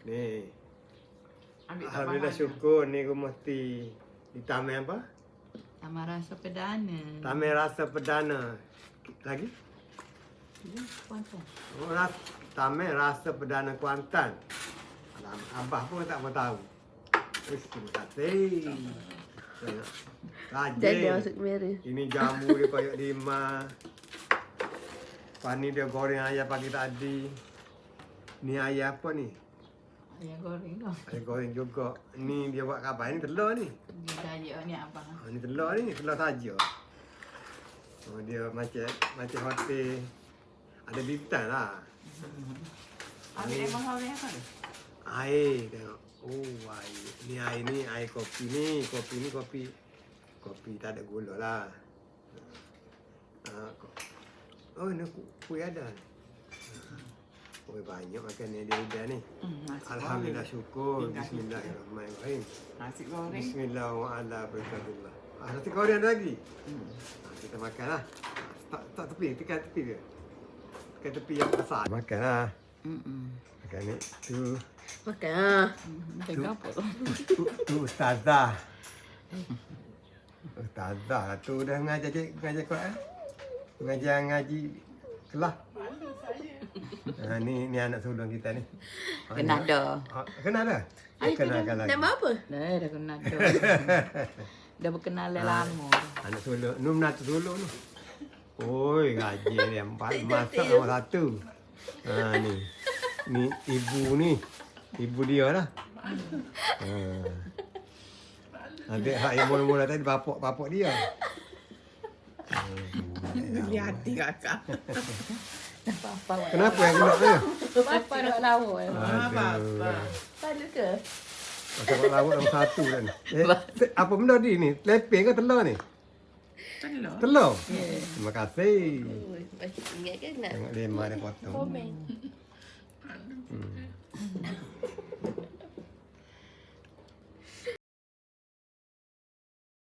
Ni. Ambil tak Alhamdulillah banyak. syukur ni aku mesti ditambah apa? Tambah rasa perdana. Tambah rasa perdana. Lagi? Ya, Kuantan. Tambah rasa perdana Kuantan. Abah pun tak mau tahu. Terima kasih. Jadi Rajin. masuk kamera. Ini jamu dia koyak 5. Lepas ni dia goreng ayam pagi tadi. Ni ayam apa ni? Ayam goreng kau. Ayam goreng juga. Ni dia buat kapal. Ni telur ni. Ni daya ni abang. Ni telur ni. Telur saja. Oh, dia macam hotel. Ada bintang lah. Ambil abang goreng apa tu? Air tengok. Oh, air. Ni air ni. Air kopi ni. Kopi tak ada gula lah. Oh, ni kuih ada. Oh, banyak makan ni dia ni. Nasi Alhamdulillah goreng. syukur. Tinggal Bismillahirrahmanirrahim. Nasi goreng. Bismillahirrahmanirrahim. Nasi goreng ada lagi? Kita makan lah. Tak tepi, tekan tepi dia. Tekan tepi yang besar. Makan lah. Makan ni. Makan ah. Makan apa tu? Tu ustazah. Ustazah tu dah mengajar Quran. Ngaji kelas. Ni anak sulung kita ni. Kenal dah. Kenal dah? Kenalkan lagi. Nama apa? Dah kenal dah. Dah berkenal lama. Anak sulung. Ni menantu sulung ni. Oi, gaji dia 4 masak nombor 1. Ni. Ni ibu ni. Ibu dia lah. Nanti hak yang mula-mula tadi bapak dia. Beli hati kakak. Apa-apa. Kenapa yang kena dia? Apa nak lawa? Apa-apa. Ada ke? Macam lawak nombor 1 kan. Apa benda ni? Leping ke telur ni? Telur. Telur? Terima kasih. Ingat ke nak Tengok lima dia potong. komen?